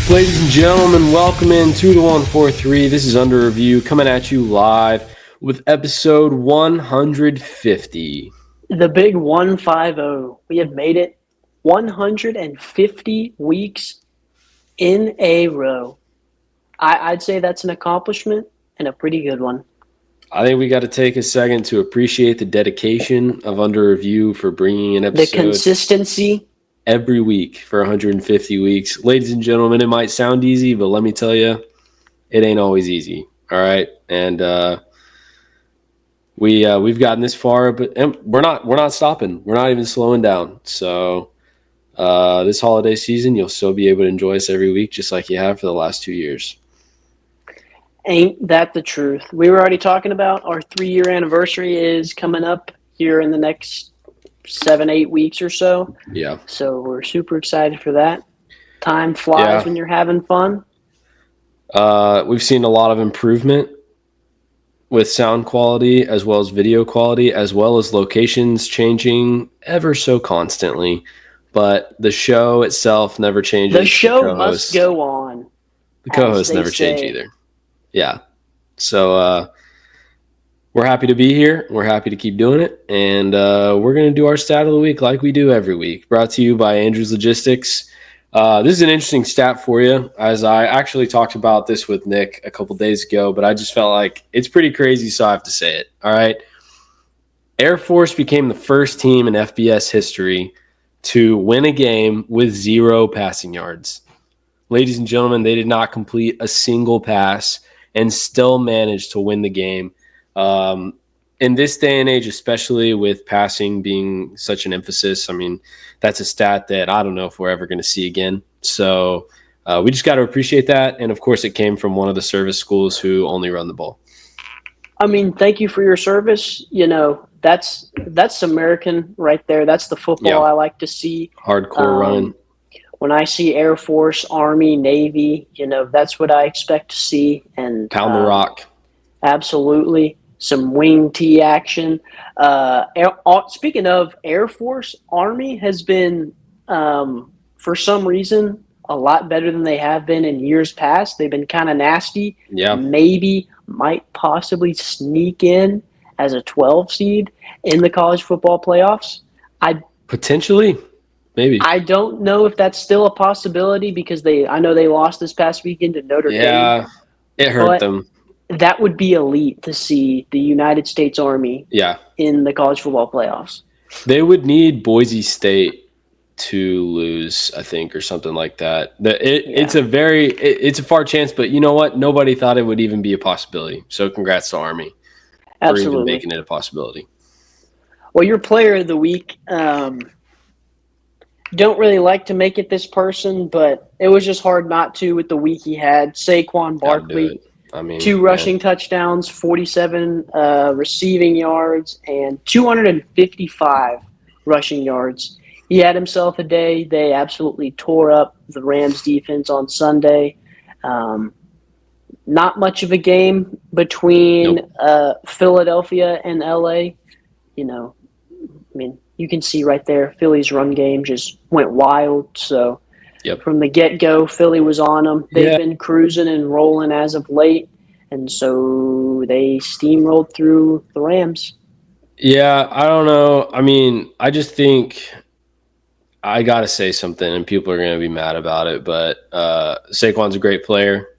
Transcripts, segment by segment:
Ladies and gentlemen, welcome in 2-1-4-3. This is Under Review coming at you live with episode 150. The big 150. We have made it 150 weeks in a row. I'd say that's an accomplishment and a pretty good one. I think we got to take a second to appreciate the dedication of Under Review for bringing an episode. The consistency. Every week for 150 weeks. Ladies and gentlemen, it might sound easy, but let me tell you, it ain't always easy. All right. And we've gotten this far, but we're not stopping. We're not even slowing down. So this holiday season, you'll still be able to enjoy us every week, just like you have for the last 2 years. Ain't that the truth? We were already talking about our 3-year anniversary is coming up here in the next 7-8 weeks or so. Yeah. So we're super excited for that. Time flies when you're having fun. We've seen a lot of improvement with sound quality as well as video quality, as well as locations changing ever so constantly. But the show itself never changes. The show must go on. The co-hosts never change either. Yeah. So we're happy to be here. We're happy to keep doing it. And we're going to do our stat of the week like we do every week. Brought to you by Andrews Logistics. This is an interesting stat for you, as I actually talked about this with Nick a couple days ago, but I just felt like it's pretty crazy, so I have to say it. All right. Air Force became the first team in FBS history to win a game with 0 passing yards. Ladies and gentlemen, they did not complete a single pass and still managed to win the game. In this day and age, especially with passing being such an emphasis, I mean, that's a stat that I don't know if we're ever going to see again. So we just got to appreciate that. And, of course, it came from one of the service schools who only run the ball. I mean, thank you for your service. You know, that's American right there. That's the football I like to see. Hardcore running. When I see Air Force, Army, Navy, you know, that's what I expect to see. And Pound the rock. Absolutely. Some wing T action. Speaking of Air Force, Army has been, for some reason, a lot better than they have been in years past. They've been kind of nasty. Yeah. Maybe might possibly sneak in as a 12 seed in the college football playoffs. Potentially. Maybe. I don't know if that's still a possibility because I know they lost this past weekend to Notre Dame. Yeah, it hurt them. That would be elite to see the United States Army in the college football playoffs. They would need Boise State to lose, I think, or something like that. It's a far chance, but you know what? Nobody thought it would even be a possibility. So congrats to Army for even making it a possibility. Well, your player of the week, don't really like to make it this person, but it was just hard not to with the week he had. Saquon Barkley. 2 rushing touchdowns, 47 receiving yards, and 255 rushing yards. He had himself a day. They absolutely tore up the Rams defense on Sunday. Not much of a game between Philadelphia and LA. You know, I mean, you can see right there, Philly's run game just went wild. So from the get-go, Philly was on them. They've been cruising and rolling as of late, and so they steamrolled through the Rams. Yeah, I don't know. I mean, I just think I got to say something, and people are going to be mad about it, but Saquon's a great player.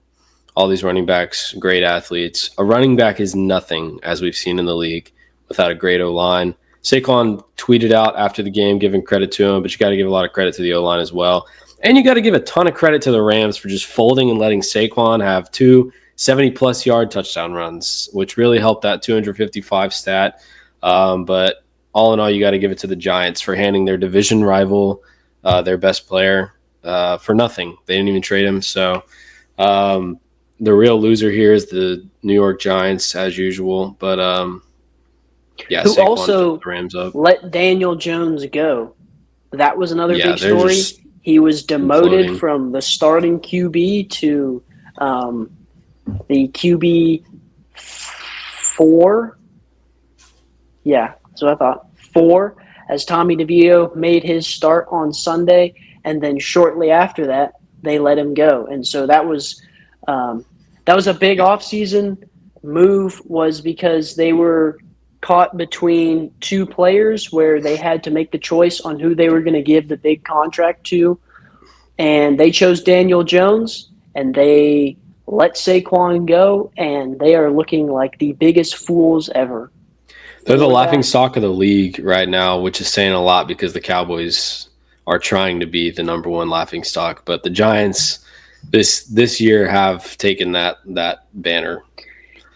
All these running backs, great athletes. A running back is nothing, as we've seen in the league, without a great O-line. Saquon tweeted out after the game, giving credit to him, but you got to give a lot of credit to the O-line as well. And you got to give a ton of credit to the Rams for just folding and letting Saquon have 2 70-plus yard touchdown runs, which really helped that 255 stat. But all in all, you got to give it to the Giants for handing their division rival, their best player, for nothing. They didn't even trade him. So the real loser here is the New York Giants, as usual. But who Saquon also the Rams up. Let Daniel Jones go. That was another big story. He was demoted from the starting QB to the QB 4. Yeah, that's what I thought. 4, as Tommy DeVito made his start on Sunday. And then shortly after that, they let him go. And so that was a big offseason move, was because they were caught between two players where they had to make the choice on who they were going to give the big contract to. And they chose Daniel Jones, and they let Saquon go, and they are looking like the biggest fools ever. They're the laughing stock of the league right now, which is saying a lot because the Cowboys are trying to be the number one laughing stock. But the Giants this year have taken that banner.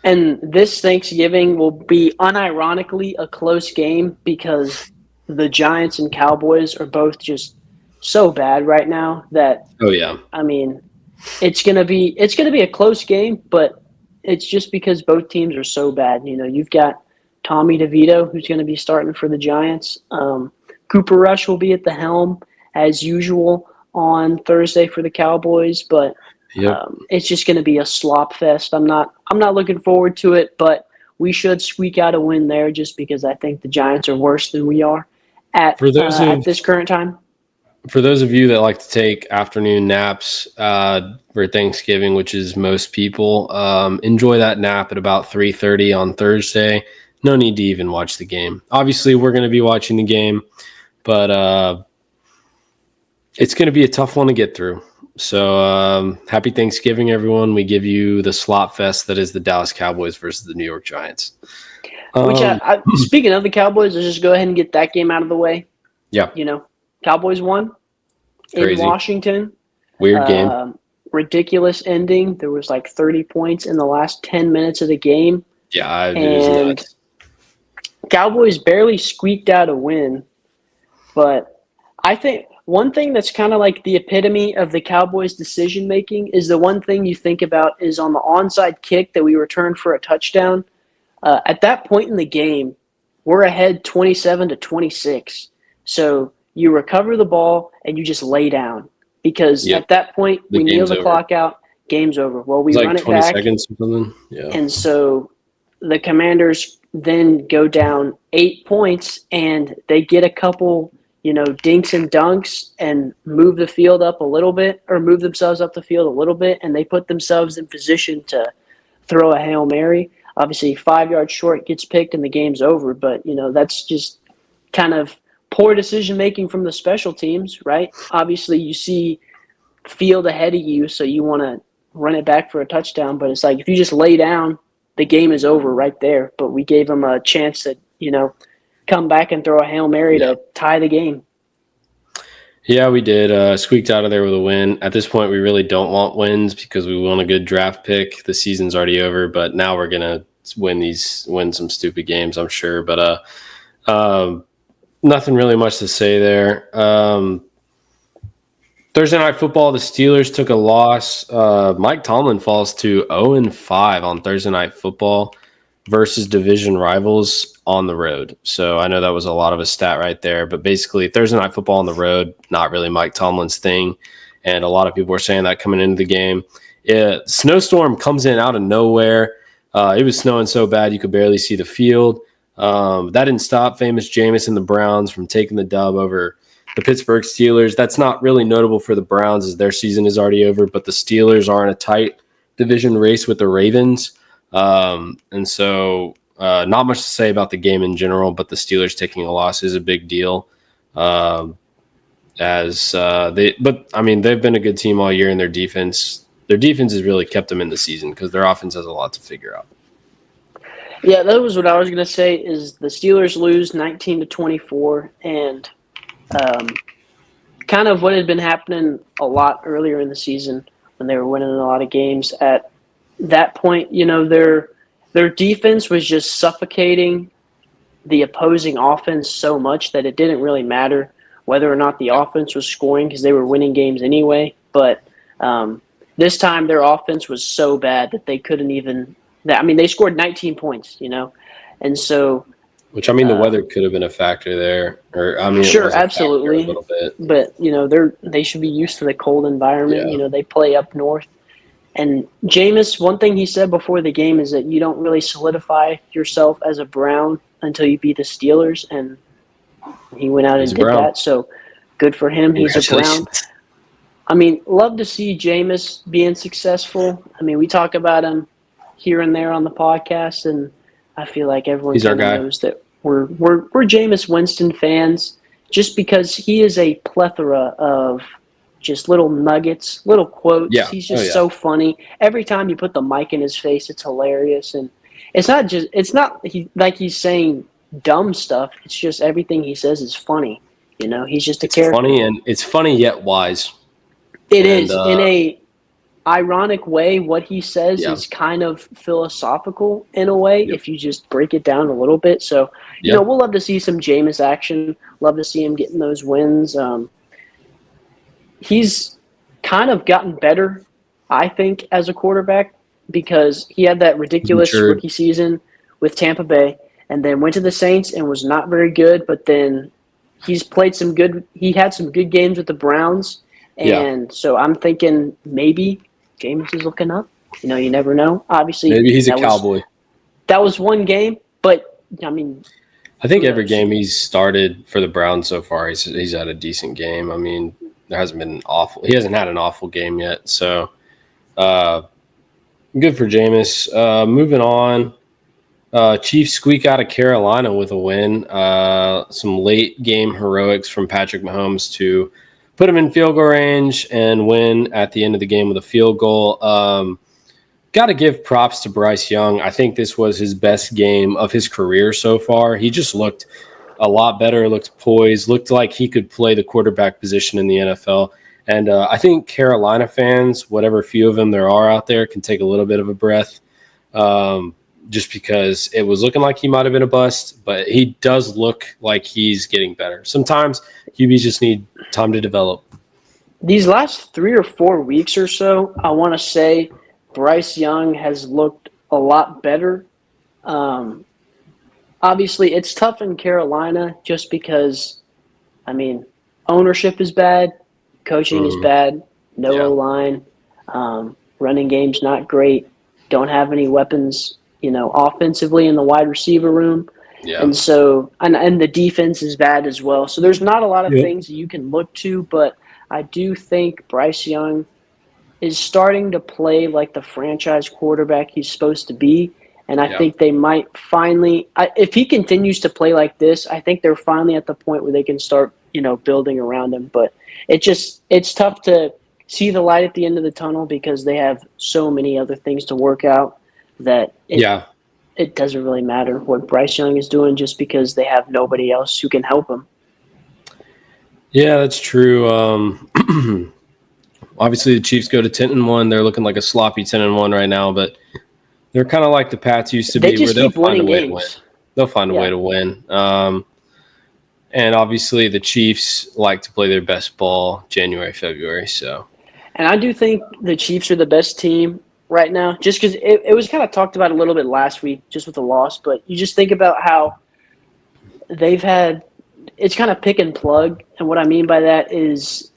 And this Thanksgiving will be unironically a close game because the Giants and Cowboys are both just so bad right now that, oh yeah, I mean, it's gonna be a close game, but it's just because both teams are so bad. You know, you've got Tommy DeVito, who's going to be starting for the Giants. Cooper Rush will be at the helm as usual on Thursday for the Cowboys, but it's just going to be a slop fest. I'm not looking forward to it, but we should squeak out a win there just because I think the Giants are worse than we are at this current time. For those of you that like to take afternoon naps for Thanksgiving, which is most people, enjoy that nap at about 3:30 on Thursday. No need to even watch the game. Obviously, we're going to be watching the game, but it's going to be a tough one to get through. So happy Thanksgiving, everyone. We give you the slop fest that is the Dallas Cowboys versus the New York Giants. Which speaking of the Cowboys, let's just go ahead and get that game out of the way. Yeah. You know, Cowboys won in Washington. Weird game. Ridiculous ending. There was like 30 points in the last 10 minutes of the game. Yeah, it was nuts. Cowboys barely squeaked out a win, but I think one thing that's kind of like the epitome of the Cowboys' decision-making is the one thing you think about is on the onside kick that we returned for a touchdown. At that point in the game, we're ahead 27-26. So you recover the ball and you just lay down because at that point we kneel the clock out, game's over. Well, we run it 20 back. Seconds or something. Yeah. And so the Commanders then go down 8 points and they get a couple, dinks and dunks and move the field up a little bit or move themselves up the field a little bit, and they put themselves in position to throw a Hail Mary. Obviously, 5 yards short, gets picked and the game's over, but, that's just kind of poor decision-making from the special teams, right? Obviously, you see field ahead of you, so you want to run it back for a touchdown, but it's like if you just lay down, the game is over right there. But we gave them a chance to, come back and throw a Hail Mary to tie the game. Yeah, we did. Squeaked out of there with a win. At this point, we really don't want wins because we want a good draft pick. The season's already over, but now we're going to win some stupid games, I'm sure. But nothing really much to say there. Thursday Night Football, the Steelers took a loss. Mike Tomlin falls to 0-5 on Thursday Night Football versus division rivals on the road. So I know that was a lot of a stat right there, but basically Thursday Night Football on the road, not really Mike Tomlin's thing. And a lot of people were saying that coming into the game. Snowstorm comes in out of nowhere. It was snowing so bad you could barely see the field. That didn't stop famous Jameis and the Browns from taking the dub over the Pittsburgh Steelers. That's not really notable for the Browns as their season is already over, but the Steelers are in a tight division race with the Ravens. And so not much to say about the game in general, but the Steelers taking a loss is a big deal. They've been a good team all year, and their defense has really kept them in the season because their offense has a lot to figure out. Yeah, that was what I was going to say is the Steelers lose 19-24, and kind of what had been happening a lot earlier in the season when they were winning a lot of games. At that point, their defense was just suffocating the opposing offense so much that it didn't really matter whether or not the offense was scoring because they were winning games anyway. But this time their offense was so bad that they couldn't even – they scored 19 points, and so – which, the weather could have been a factor there. Sure, absolutely. A little bit. But, they should be used to the cold environment. Yeah. They play up north. And Jameis, one thing he said before the game is that you don't really solidify yourself as a Brown until you beat the Steelers. And he went out and did that. So good for him. He's a Brown. I mean, love to see Jameis being successful. I mean, we talk about him here and there on the podcast, and I feel like everyone He's our kind of guy. knows that we're Jameis Winston fans, just because he is a plethora of just little nuggets, little quotes. Yeah. He's just so funny. Every time you put the mic in his face, it's hilarious, and it's not like he's saying dumb stuff. It's just everything he says is funny. You know, he's just a character. Funny, and it's funny yet wise. It is in a ironic way. What he says is kind of philosophical in a way if you just break it down a little bit. So, you know, we'll love to see some Jameis action. Love to see him getting those wins. He's kind of gotten better, I think, as a quarterback because he had that ridiculous rookie season with Tampa Bay and then went to the Saints and was not very good, but then he had some good games with the Browns. And so I'm thinking maybe Jameis is looking up. You know, you never know. Obviously, maybe he's a Cowboy. That was one game, but I mean, I think every game he's started for the Browns so far, he's had a decent game. I mean, there hasn't been he hasn't had an awful game yet. So, good for Jameis. Moving on. Chiefs squeak out of Carolina with a win. Some late game heroics from Patrick Mahomes to put him in field goal range and win at the end of the game with a field goal. Got to give props to Bryce Young. I think this was his best game of his career so far. He just looked a lot better, looked poised, looked like he could play the quarterback position in the NFL. And I think Carolina fans, whatever few of them there are out there, can take a little bit of a breath just because it was looking like he might have been a bust, but he does look like he's getting better. Sometimes QBs just need time to develop. These last 3 or 4 weeks or so, I want to say Bryce Young has looked a lot better. Obviously, it's tough in Carolina just because, I mean, ownership is bad, coaching is bad, no O-line, running game's not great, don't have any weapons, you know, offensively in the wide receiver room. Yeah. And so, and the defense is bad as well. So there's not a lot of things you can look to, but I do think Bryce Young is starting to play like the franchise quarterback he's supposed to be. And I think they might finally, if he continues to play like this, I think they're finally at the point where they can start, you know, building around him. But it's tough to see the light at the end of the tunnel because they have so many other things to work out that it doesn't really matter what Bryce Young is doing just because they have nobody else who can help him. Yeah, that's true. Obviously, the Chiefs go to 10-1. They're looking like a sloppy 10-1 right now, but they're kind of like the Pats used to be, where they'll find a way to win. They'll find a way to win. And obviously, the Chiefs like to play their best ball January, February. So, and I do think the Chiefs are the best team right now, just because it was kind of talked about a little bit last week, just with the loss. But you just think about how they've had it's kind of pick and plug, and what I mean by that is,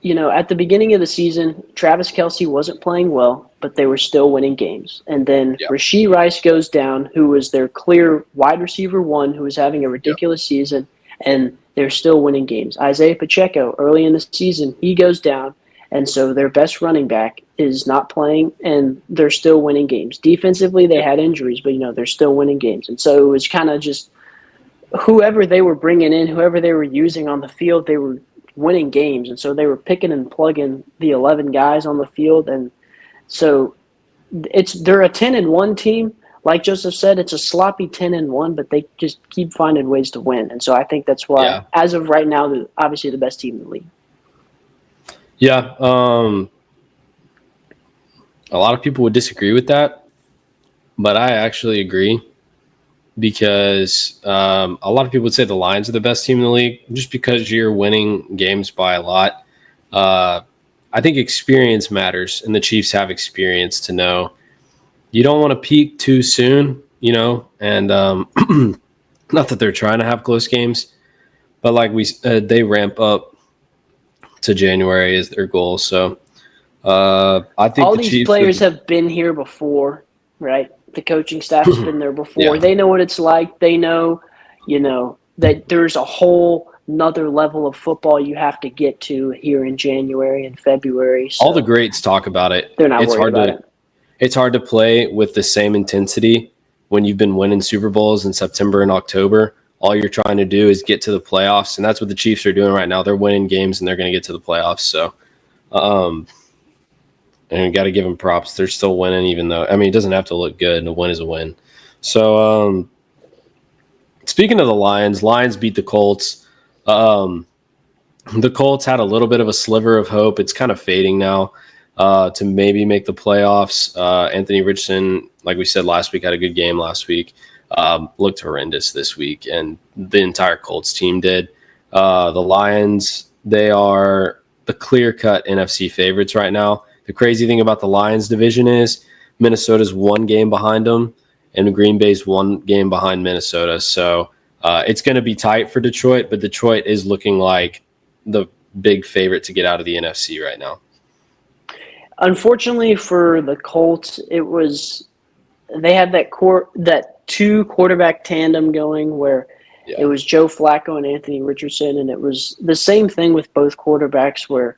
you know, at the beginning of the season, Travis Kelce wasn't playing well, but they were still winning games. And then Rashee Rice goes down, who was their clear wide receiver one, who was having a ridiculous season, and they're still winning games. Isaiah Pacheco, early in the season, he goes down, and so their best running back is not playing, and they're still winning games. Defensively, they had injuries, but, you know, they're still winning games. And so it was kind of just whoever they were bringing in, whoever they were using on the field, they were winning games. And so they were picking and plugging the 11 guys on the field. And so they're a 10-1 team. Like Joseph said, it's a sloppy 10-1, but they just keep finding ways to win. And so I think that's why, as of right now, they're obviously the best team in the league. Yeah. A lot of people would disagree with that, but I actually agree, because a lot of people would say the Lions are the best team in the league just because you're winning games by a lot. I think experience matters, and the Chiefs have experience to know you don't want to peak too soon, you know, and not that they're trying to have close games, but like they ramp up to January is their goal. So I think all these players have been here before, right? The coaching staff has been there before. They know what it's like. They know, you know, that there's a whole another level of football you have to get to here in January and February. So all the greats talk about it. They're not worried about it. It's hard to play with the same intensity when you've been winning Super Bowls in September and October. All you're trying to do is get to the playoffs, and that's what the Chiefs are doing right now. They're winning games, and they're going to get to the playoffs. So, and you got to give them props. They're still winning, even though, I mean, it doesn't have to look good. A win is a win. So, speaking of the Lions beat the Colts. The Colts had a little bit of a sliver of hope. It's kind of fading now to maybe make the playoffs. Anthony Richardson, like we said last week, had a good game last week. Looked horrendous this week, and the entire Colts team did. The Lions, they are the clear-cut NFC favorites right now. The crazy thing about the Lions division is Minnesota's one game behind them, and Green Bay's one game behind Minnesota. So it's going to be tight for Detroit, but Detroit is looking like the big favorite to get out of the NFC right now. Unfortunately for the Colts, they had that two quarterback tandem going where it was Joe Flacco and Anthony Richardson, and it was the same thing with both quarterbacks where,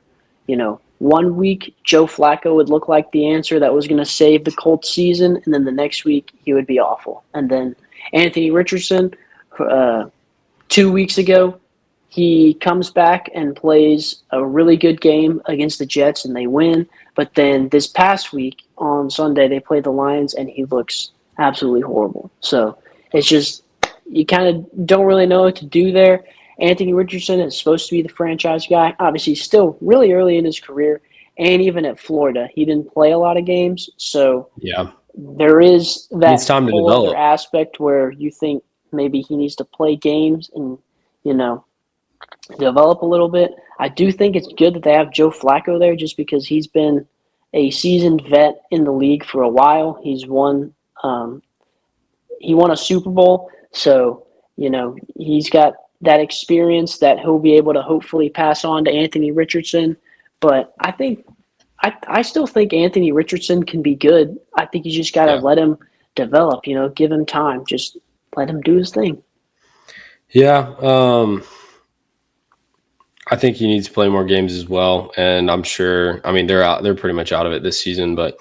1 week Joe Flacco would look like the answer that was going to save the Colts season, and then the next week he would be awful. And then Anthony Richardson, 2 weeks ago, he comes back and plays a really good game against the Jets, and they win. But then this past week on Sunday, they play the Lions, and he looks absolutely horrible. So it's just you kind of don't really know what to do there. Anthony Richardson is supposed to be the franchise guy. Obviously, he's still really early in his career, and even at Florida, he didn't play a lot of games. So there is that whole other aspect where you think maybe he needs to play games and, develop a little bit. I do think it's good that they have Joe Flacco there just because he's been a seasoned vet in the league for a while. He won a Super Bowl. So, he's got that experience that he'll be able to hopefully pass on to Anthony Richardson. But I still think Anthony Richardson can be good. I think you just got to let him develop, give him time. Just let him do his thing. Yeah. I think he needs to play more games as well. And I'm sure, they're pretty much out of it this season, but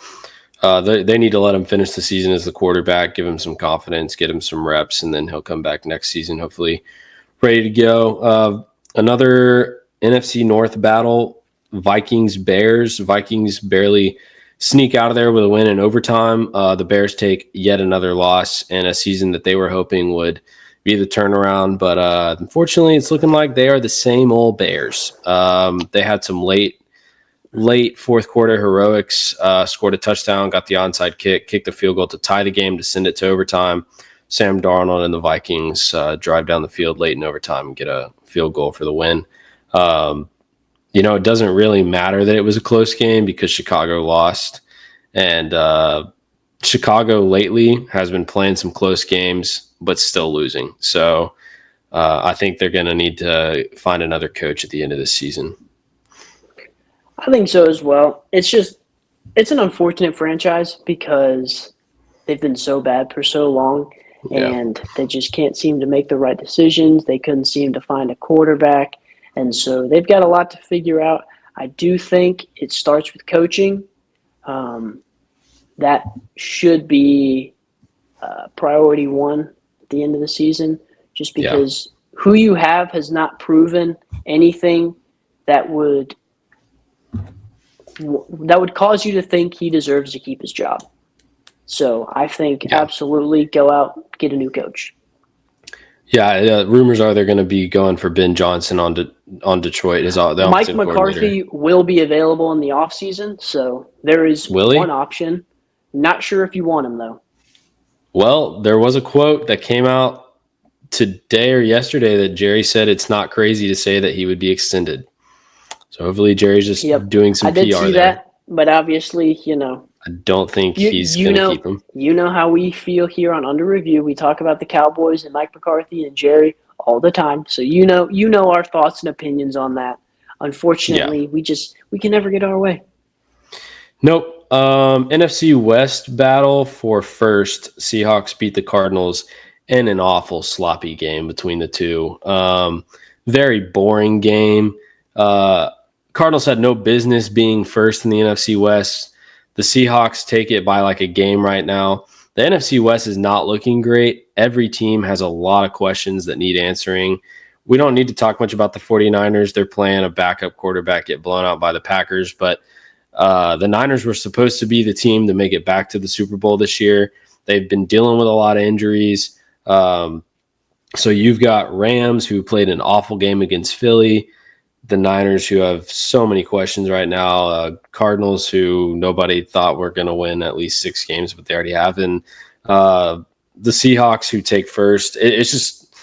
they need to let him finish the season as the quarterback, give him some confidence, get him some reps, and then he'll come back next season, hopefully ready to go. Another NFC North battle, Vikings-Bears. Vikings barely sneak out of there with a win in overtime. The Bears take yet another loss in a season that they were hoping would be the turnaround, but unfortunately it's looking like they are the same old Bears. They had some late fourth quarter heroics, scored a touchdown, got the onside kick, kicked a field goal to tie the game to send it to overtime. Sam Darnold and the Vikings drive down the field late in overtime and get a field goal for the win. It doesn't really matter that it was a close game because Chicago lost, and Chicago lately has been playing some close games but still losing. So I think they're going to need to find another coach at the end of this season. I think so as well. It's an unfortunate franchise because they've been so bad for so long, and they just can't seem to make the right decisions. They couldn't seem to find a quarterback, and so they've got a lot to figure out. I do think it starts with coaching. That should be priority one at the end of the season, just because who you have has not proven anything that would cause you to think he deserves to keep his job. So I think absolutely go out, get a new coach. Yeah, rumors are they're going to be going for Ben Johnson on Detroit. Mike McCarthy will be available in the offseason, so there is one option. Not sure if you want him, though. Well, there was a quote that came out today or yesterday that Jerry said it's not crazy to say that he would be extended. So hopefully Jerry's just doing some PR there. I did see that, but obviously, I don't think he's going to keep him. You know how we feel here on Under Review. We talk about the Cowboys and Mike McCarthy and Jerry all the time. So you know our thoughts and opinions on that. Unfortunately, we can never get our way. Nope. NFC West battle for first. Seahawks beat the Cardinals in an awful sloppy game between the two. very boring game. Cardinals had no business being first in the NFC West. The Seahawks take it by like a game right now. The NFC West is not looking great. Every team has a lot of questions that need answering. We don't need to talk much about the 49ers. They're playing a backup quarterback, get blown out by the Packers. But the Niners were supposed to be the team to make it back to the Super Bowl this year. They've been dealing with a lot of injuries. So you've got Rams, who played an awful game against Philly. The Niners, who have so many questions right now. Cardinals, who nobody thought were going to win at least 6 games, but they already have. And the Seahawks, who take first. It's just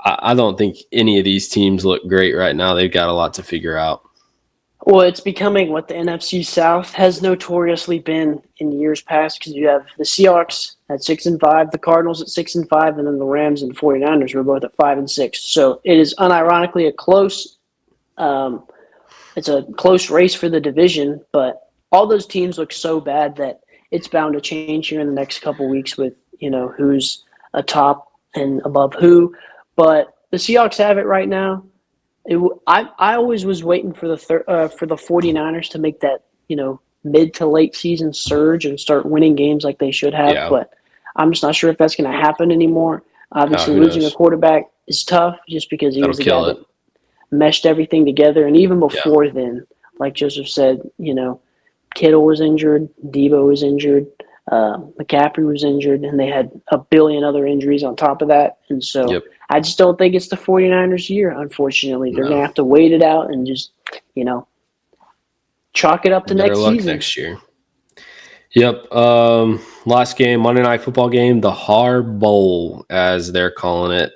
I don't think any of these teams look great right now. They've got a lot to figure out. Well, it's becoming what the NFC South has notoriously been in years past, because you have the Seahawks at 6-5, the Cardinals at 6-5, and then the Rams and 49ers were both at 5-6. So it is unironically it's a close race for the division, but all those teams look so bad that it's bound to change here in the next couple weeks with, who's atop and above who. But the Seahawks have it right now. I always was waiting for the 49ers to make that, mid to late season surge and start winning games like they should have. But I'm just not sure if that's going to happen anymore. Obviously, losing a quarterback is tough just because he was the guy that meshed everything together. And even before then, like Joseph said, Kittle was injured, Debo was injured, McCaffrey was injured, and they had a billion other injuries on top of that. And so I just don't think it's the 49ers' year, unfortunately. They're going to have to wait it out and just, chalk it up to next season. Next year. Yep. Last game, Monday Night Football game, the Har Bowl, as they're calling it.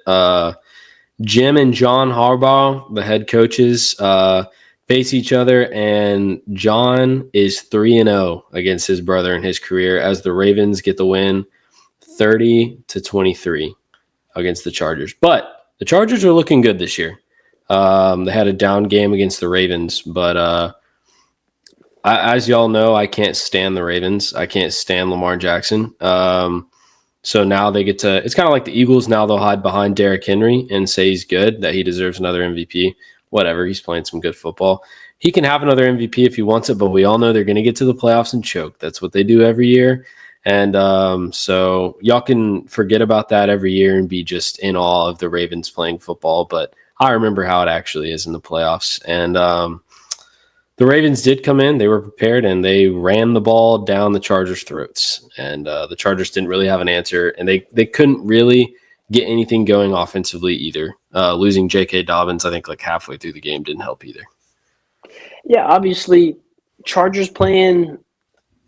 Jim and John Harbaugh, the head coaches, face each other, and John is 3-0 against his brother in his career as the Ravens get the win 30-23 against the Chargers. But the Chargers are looking good this year. They had a down game against the Ravens, but as y'all know, I can't stand the Ravens. I can't stand Lamar Jackson. So now they get to – it's kind of like the Eagles. Now they'll hide behind Derrick Henry and say he's good, that he deserves another MVP. Whatever, he's playing some good football. He can have another MVP if he wants it, but we all know they're going to get to the playoffs and choke. That's what they do every year. And so y'all can forget about that every year and be just in awe of the Ravens playing football. But I remember how it actually is in the playoffs. And the Ravens did come in. They were prepared, and they ran the ball down the Chargers' throats. And the Chargers didn't really have an answer, and they couldn't really get anything going offensively either. Losing J.K. Dobbins, I think, like halfway through the game didn't help either. Yeah, obviously, Chargers playing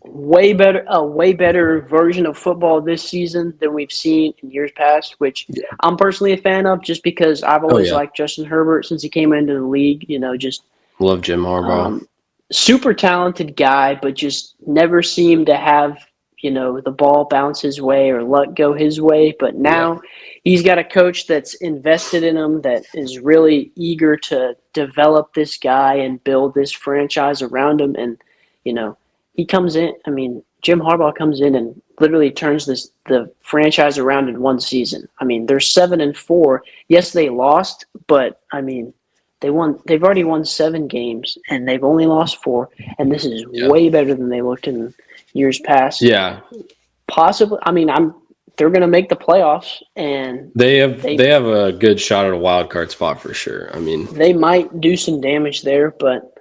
a way better version of football this season than we've seen in years past, which I'm personally a fan of, just because I've always liked Justin Herbert since he came into the league. Just love Jim Harbaugh. Super talented guy, but just never seemed to have the ball bounce his way or luck go his way. But now he's got a coach that's invested in him, that is really eager to develop this guy and build this franchise around him. And, he comes in. I mean, Jim Harbaugh comes in and literally turns the franchise around in one season. I mean, they're 7-4. Yes, they lost, but I mean, they've already won 7 games and they've only lost 4. And this is way better than they looked in years past. Yeah. Possibly. I mean, they're going to make the playoffs, and they have a good shot at a wild card spot for sure. I mean, they might do some damage there, but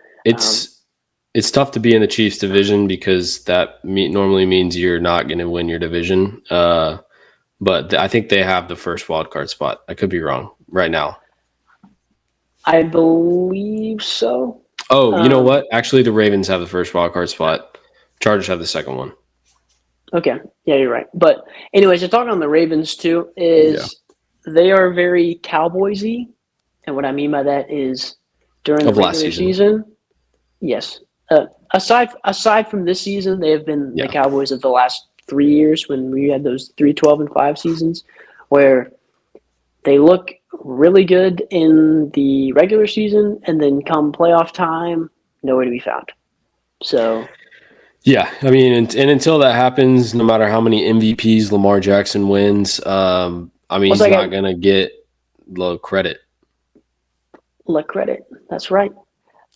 it's tough to be in the Chiefs division because that normally means you're not going to win your division. But I think they have the first wild card spot. I could be wrong right now. I believe so. Oh, you know what? Actually, the Ravens have the first wild card spot. Chargers have the second one. Okay. Yeah, you're right. But anyways, to talk on the Ravens too is they are very Cowboys-y. And what I mean by that is during the regular season, yes. Aside from this season, they have been the Cowboys of the last 3 years when we had those 3 12-5 seasons where they look really good in the regular season, and then come playoff time, nowhere to be found. So, yeah, I mean, and until that happens, no matter how many MVPs Lamar Jackson wins, I mean, he's not going to get low credit. La credit. That's right.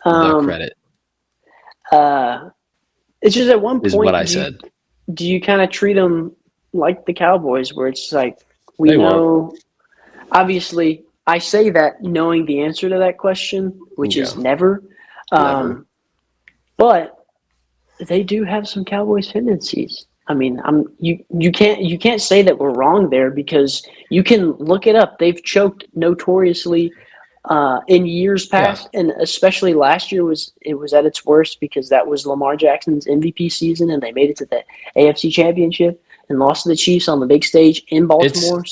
The credit It's just at one point is what I said. Do you kind of treat them like the Cowboys, where it's like we They know? won't. Obviously, I say that knowing the answer to that question, which is never. Never. But they do have some Cowboys tendencies. I mean, you can't say that we're wrong there, because you can look it up. They've choked notoriously in years past, and especially last year was at its worst, because that was Lamar Jackson's MVP season, and they made it to the AFC Championship and lost to the Chiefs on the big stage in Baltimore.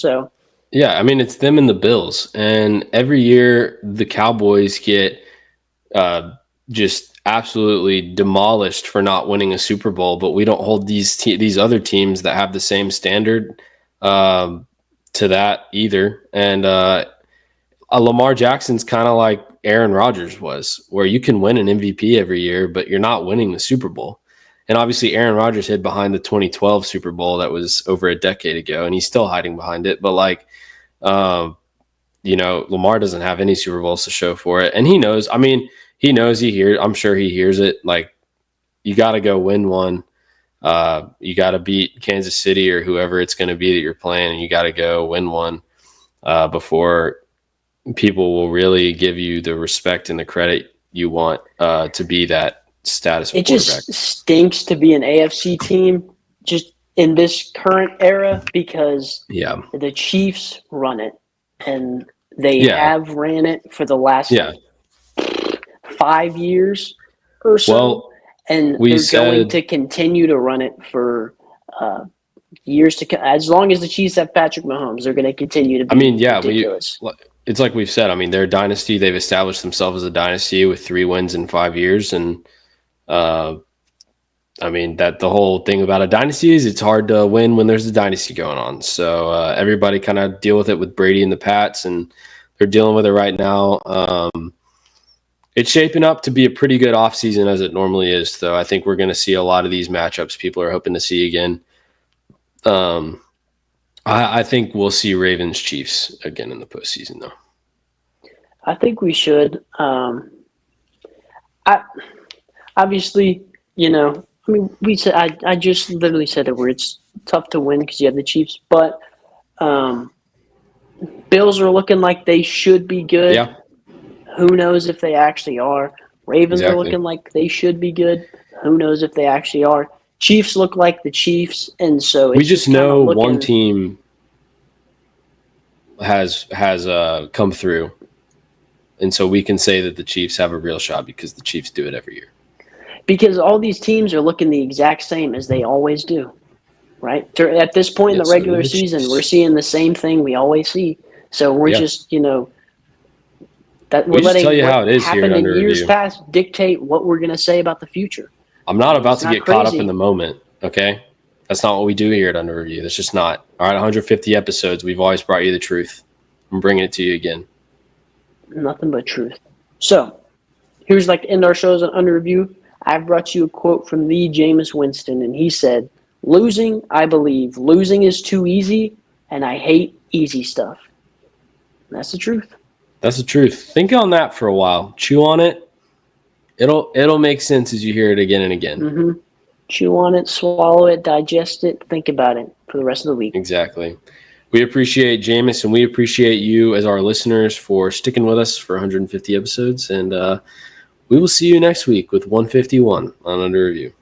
Yeah, I mean, it's them and the Bills, and every year the Cowboys get just absolutely demolished for not winning a Super Bowl, but we don't hold these other teams that have the same standard to that either. And Lamar Jackson's kind of like Aaron Rodgers was, where you can win an MVP every year, but you're not winning the Super Bowl. And obviously Aaron Rodgers hid behind the 2012 Super Bowl that was over a decade ago, and he's still hiding behind it. But Lamar doesn't have any Super Bowls to show for it. And he knows, I'm sure he hears it. Like, you got to go win one. You got to beat Kansas City or whoever it's going to be that you're playing, and you got to go win one before people will really give you the respect and the credit you want to be that status of quarterback. It just stinks to be an AFC team just in this current era, because the Chiefs run it, and they have ran it for the last 5 years or so. Well, and they're going to continue to run it for years to come. As long as the Chiefs have Patrick Mahomes, they're going to continue to be ridiculous. It's like we've said. I mean, they're a dynasty. They've established themselves as a dynasty with 3 wins in 5 years. And that the whole thing about a dynasty is it's hard to win when there's a dynasty going on. So everybody kind of deal with it with Brady and the Pats, and they're dealing with it right now. It's shaping up to be a pretty good offseason, as it normally is, though. I think we're going to see a lot of these matchups people are hoping to see again. I think we'll see Ravens Chiefs again in the postseason, though. I think we should. Obviously, we said I just literally said it, where it's tough to win because you have the Chiefs, but Bills are looking like they should be good. Yeah. Who knows if they actually are? Ravens are looking like they should be good. Who knows if they actually are? Chiefs look like the Chiefs, and so we just know one team has come through, and so we can say that the Chiefs have a real shot because the Chiefs do it every year. Because all these teams are looking the exact same as they always do, right? At this point in the regular season, we're seeing the same thing we always see. So we're just, that we're letting tell you how it is here in under years review. past dictate what we're going to say about the future. I'm not about to get caught up in the moment, okay? That's not what we do here at Under Review. That's just not. All right, 150 episodes. We've always brought you the truth. I'm bringing it to you again. Nothing but truth. So here's to end our shows on Under Review. I've brought you a quote from the Jameis Winston, and he said, "Losing, I believe. Losing is too easy, and I hate easy stuff." And that's the truth. That's the truth. Think on that for a while. Chew on it. It'll make sense as you hear it again and again. Mm-hmm. Chew on it, swallow it, digest it, think about it for the rest of the week. Exactly. We appreciate Jameis, and we appreciate you as our listeners for sticking with us for 150 episodes. And we will see you next week with 151 on Under Review.